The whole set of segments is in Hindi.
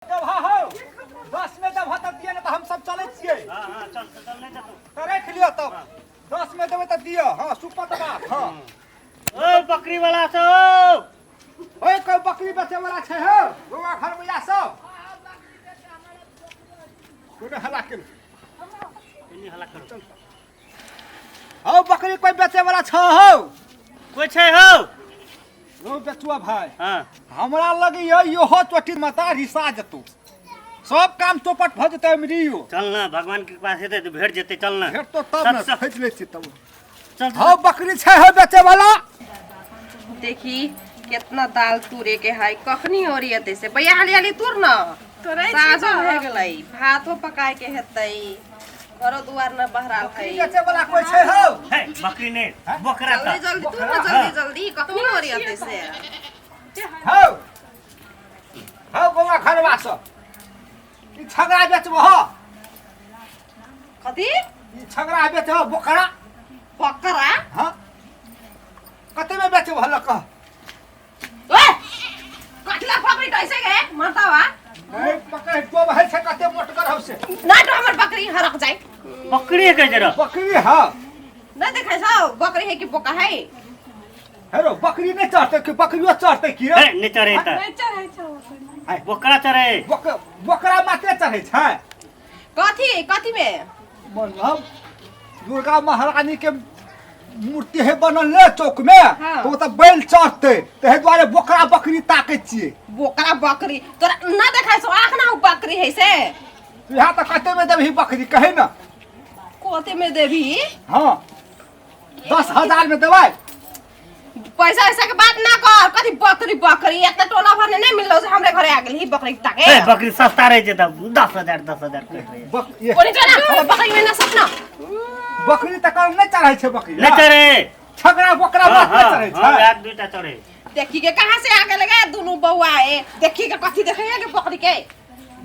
जब हो 10 में जब तब दिए ना तो हम सब चले छिए। हां चल चल नहीं जा तू तो रख लियो तब 10 में देबे त दियो। हां सुपर त बात। हां ओए बकरी वाला छो ओए कोई बकरी बेचे वाला छे हो रुआ घर में जा सब कोने हला के इन्हीं हला करो हो बकरी कोई बेचे वाला छ हो कोई छे हो रो बेचुआ भाई। हां हमरा लगे यो हो चोटी मता रिसा जतू सब काम चौपट भ जते मरियो। चल ना भगवान के पास हेते तो भेट जेते चल ना भेट तो तब ना खच ले छी तब चल हो बकरी छे हो बेचे वाला। देखी कितना दाल तुरे के है कखनी ओरियते से भैया हाली हाली तुर न साजो हो गेलै भातो पकाए के हेतै घरो दुआर न बहराल है बकरी बेचे वाला कोई छे हो है बकरी ने बकरा था जल्दी जल्दी तुर न जल्दी जल्दी कखनी ओरियते से हो हो गोवा खरवा सब ई छगड़ा बेचबो हो कथी ई छगड़ा बेचबो बकरा बकरा हां कते में बेचबो हल्ला कह ओए कटला पकड़ी कैसे गे मरतावा नहीं पकड़ तो भाई से कते मोट कर हमसे ना तो हमर बकरी हरक जाए बकरी के जरा बकरी हां ना देखे छौ बकरी है कि बोका है हेरो बकरी नहीं चढ़ते कि बकरियो चढ़ते की रे है ने चढ़े त बकरा चढ़े बकरा माते चढ़े छै कथी कथी में मतलब दुर्गा महारानी के मूर्ति है बनल ले चौक में हाँ। तो बैल चढ़ते ते द्वारे बकरा बकरी ताके छिए। बोकरा बकरी तोरा ना देखाय छौ आँख ना बकरी है से यहाँ तो कते में देबही बकरी कहे ना कोते में देवी हाँ 10,000 में देबै पैसा ऐसा के बात ना कर कथी बकरी बकरी इतना टोला भरने नहीं मिललो से हमरे घरे आ गेल ही बकरी ताके है बकरी सस्ता रहे छै त 10,000 ये कोनी चला हमर बकरी में ना सपना बकरी तक नहीं चढ़े छै बकरी ने चढ़े छगड़ा बकरा हां बात नहीं चढ़े हां छै एक दुईटा चढ़े देखी के कहां से आ गेल गे दुनु बौआ ए देखी के कथी देखैया के बकरी के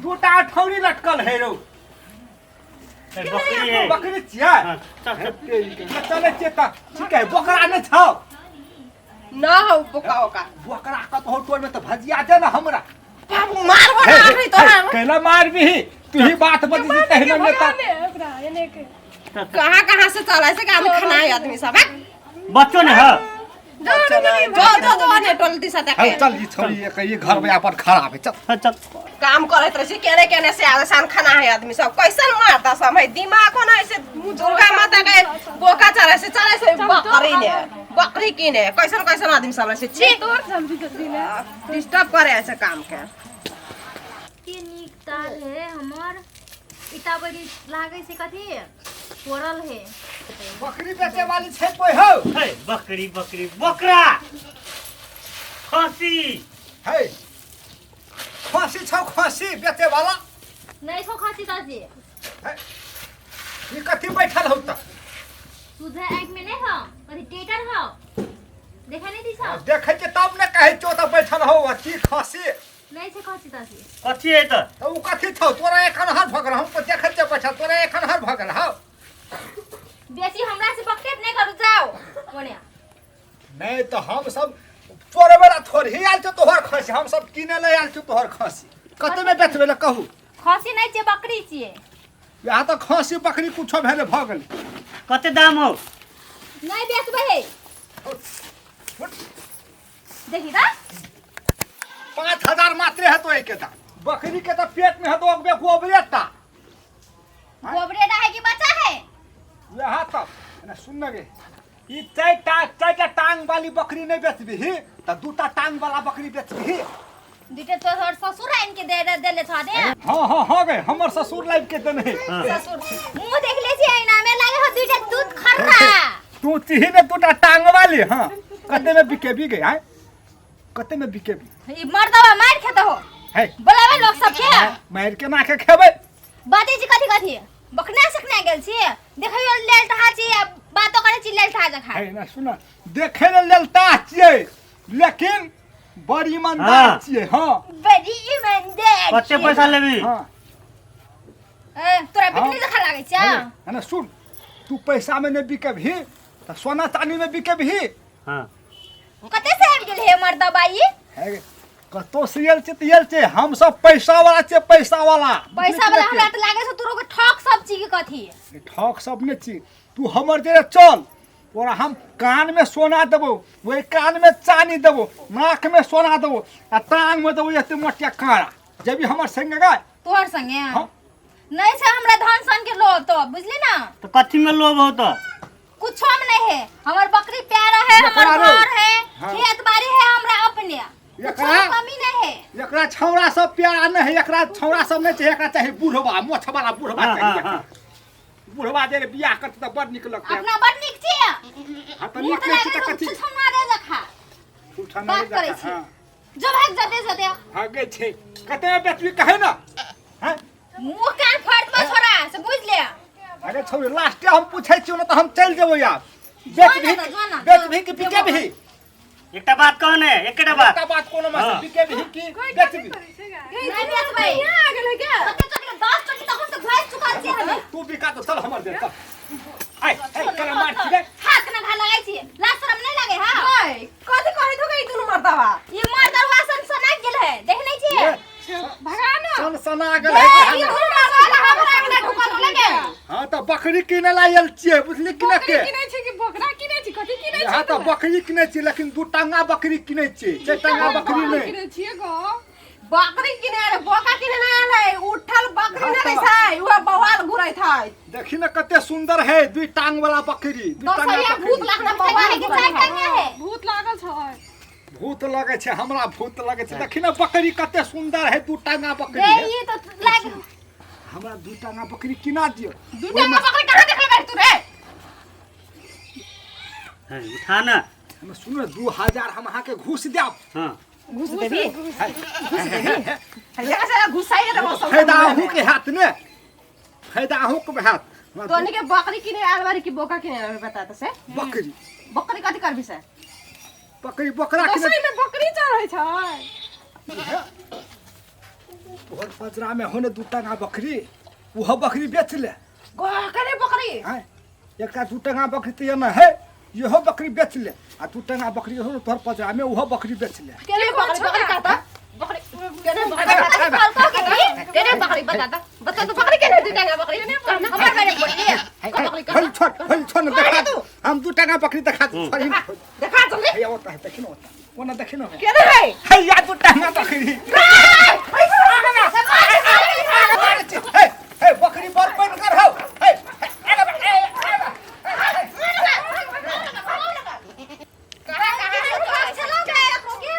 दूटा ठौरी लटकल है रो बकरी है बकरी छिए। हां चल चले छिए त ठीक है बकरा नहीं छौ ना हो बोका होका बकरा का तो टोल में तो भजिया दे ना हमरा बाबू मार बना रही तो कहला मार भी तू ही बात बजी तहने में त कहां से चला से काम खाना है आदमी सब बच्चों ने हां जो ने टोल दिशा अरे देखे चल ये छोड़ी ये घर में अपन खराब है चल चल काम करत रहे केने केने से आसान खाना है आदमी सब कैसन मारता सब है दिमाग होना ऐसे दुर्गा माता के बोका चढ़े से बकरी किने कैसन कैसन आदमी सब रहे छी तोर जल्दी जल्दी ले डिस्टर्ब करे ऐसे काम के के नीक ताल है हमर इता बड़ी लागे से कथी पोरल है बकरी बेचे वाली छै कोई हो है बकरी बकरी बकरा खसी है खांसी छौ खांसी बेचे वाला नहीं छो खाती ताजी ये कथी बैठल हो त तुझे एक में नहीं हो कथी टेटर हो देखा नहीं दिसा देखे के तब ने कहे छो त बैठल हो अथी खांसी नहीं छे खाती ताजी कथी है त तो उ कथी छौ तोरा एखन हर भगल हम को देखे के बैठल तोरा एखन हर भगल हो बेसी हमरा से बकटेप नहीं करू जाओ कोने नहीं तो हम सब तोरे बेला थोड़ी आल छ तोहर खांसी हम सब किने ले आल छ तोहर खांसी कते में बेचबे ले कहू खासी नहीं छे बकरी छिए यहाँ तो खांसी बकरी कुछो भेले भ गेल कते दाम हो नहीं बेचबे देखी दा 5,000 मात्र है तो एक के दाम बकरी के तो पेट में है तो एक गोबरेटा गोबरे है कि बच्चा है यहाँ तक ना सुन गे ई चारटा टांग वाली बकरी नहीं बेचबी त दूटा टांग वाला बकरी बेचबी दुटे तो और ससुर है इनके दे ले छा दे हां गए हमर ससुर लाइफ के देने ससुर मुंह देख ले छी आईना में लागे हो दुटे दूध खर्रा तू चिही ने दूटा टांग वाली हां कते में बिकेबी गए हैं कते में बिकेबी ई मर्दवा मार खेत हो है बोलावे लोग सब के मार के ना के खेबै बाते जी कथी कथी बकना सकना गेल छी देखियो लेल तहा छी बातो करे छी लेल तहा जखा है ना सुन देखे ले लेलता छिए लेकिन बड़ी ईमानदार छिए हां बड़ी ईमानदार कते पैसा लेबी हां ए तोरा बिकनी जखा लागे छ है ना सुन तू पैसा में नहीं बिकेबी त सोना चांदी में बिकेबी हां कते से आबि गेल हे मर्दबाई है कतो सियल छे हम सब पैसा वाला छे पैसा वाला पैसा वाला हमरा त लागे छ तोरो के ठक सब चीज के कथी ठक सब ने छी तू हमर जे चल और हम कान में सोना देबो वही कान में चांदी देबो नाक में सोना देबो आ टांग में देबो एते मोटिया काड़ा जब भी हमर संग गए तोहर संगे हाँ। नहीं से हमरा धन सन के लो तो बुझली ना तो कथी में लोभ हो तो कुछो में नहीं है हमर बकरी प्यारा है हमर एकरा रो। घर है हाँ। खेत बाड़ी है हमरा अपने कुछो में कमी नहीं है एकरा छौड़ा सब प्यारा नहीं है एकरा छौड़ा सब नहीं चाहिए एकरा चाहिए बूढ़वा मोछ वाला बूढ़वा हाँ, चाहिए हाँ, बूढ़वा जे बियाह करते त बड़ निक लगते अपना बड़ निक छी हां त निक नहीं छी त कथी छुछुना रे देखा उठा बात करे छी जो भाग जते जते आगे छे कते बेचबी कहे ना हैं मुंह कान फाड़ दो छोरा से बुझ ले अरे छोरी लास्ट हम पूछै छी न त हम चल जेबो यार बेच भी कि बिके भी एकटा बात कहने एकटा बात का बात कोनो में हाँ। बिके भी कि बेच भी नहीं बेच भाई यहां आ गेलै क्या कते चली 10 चली त हम तो घाय चुका छी हमें तू बिका तो चल हमर दे चल आई कला मार छी रे हाथ ना घा लगाई छी लाज शरम नहीं लगे हां ओए कथी कहै तो गई तू मर्दावा ये मर्दवा सन सना गेल है देख नहीं छी भगा ना सन सना गेल है ये मर्दावा हमरा अंगना ढुकल लगे हां त बकरी किने लायल छियै बुझली किने के किनै छै कि बकरा किनै छै कथी किनै हां त बकरी किने छी लेकिन दू टांगा बकरी किने छी चार टांगा बकरी नहीं किनै छियै गो बकरी किने रे बोका किने ना आले उठल बकरी ना रे छै उहा बवाल घुरै थाय देखी ना कते सुंदर है दुई टांग वाला बकरी दुई टांगा दसैया भूत बकरी लागना बवाल के घुरै चार टांगा है भूत लागल छै भूत लगे छै हमरा भूत लगे छै देखी ना बकरी कते सुंदर है दू टांगा बकरी रे है ये तो लाग हमरा दू टांगा बकरी किना दियो दुटा बकरी कहां देखले बारी तू रे हाँ, उठा ना हम सुनो 2000 हम अहाँ के घूस देब हाँ घुस देबी हैया से घुसाई रे बस फायदा अहू के हाथ ने फायदा अहू के हाथ तोनी के बकरी किने आल बारी की बोका किने आल बता त से बकरी बकरी कथी करबी से बकरी बकरा किने दसैया में बकरी चढ़ै छै तोहर पजरा में होने दू टांगा बकरी उहो बकरी बेच ले गो करे बकरी हैं एकटा दू टांगा बकरी त ये ना है इहो बकरी बेच ले आ दू टांगा बकरी हो तोहर पजरा में उहो बकरी बेच ले केने बकरी बकरी कहता बकरी केने बकरी केने बकरी बता तो बकरी केने दे देगा बकरी हमार बारे बोलिए हल छोड़ देखा दू हम दू टांगा बकरी देखा दू देखा जल्दी ये होता है देखिनो होता कोना देखिनो है केने है है या दू टांगा बकरी हे बकरी पर बन कर हो हे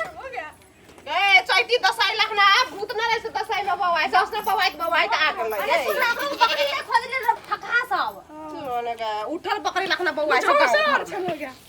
ए चैती दसैँ लखना भूत न रहेछ दसैँ में बवाइ जसने बवाइ त आगल अरे सुन बकरी ले खोज ले ठका सब उठल बकरी लखना बवाइ छ